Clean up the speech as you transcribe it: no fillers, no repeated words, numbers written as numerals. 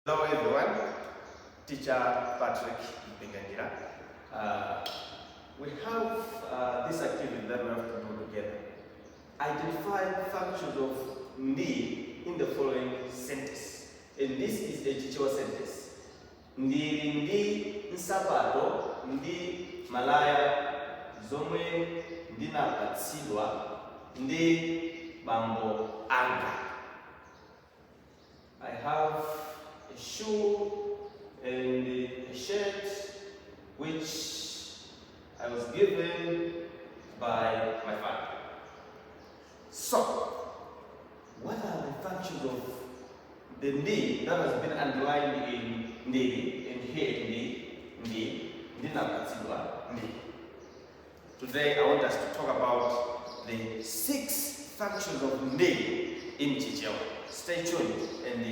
Hello everyone, teacher Patrick Bengangira. We have this activity that we have to do together. Identify functions of ndi in the following sentence. And this is a Chichewa sentence. Ndi nsapato, ndi malaya, zomwe ndinapatsidwa, ndi bambo anga. I have a shoe and a shirt which I was given by my father. So, what are the functions of the ndi that has been underlined in ndi, in here ndi napatsidwa ndi? Today I want us to talk about the 6 functions of ndi in Chichewa. Stay tuned and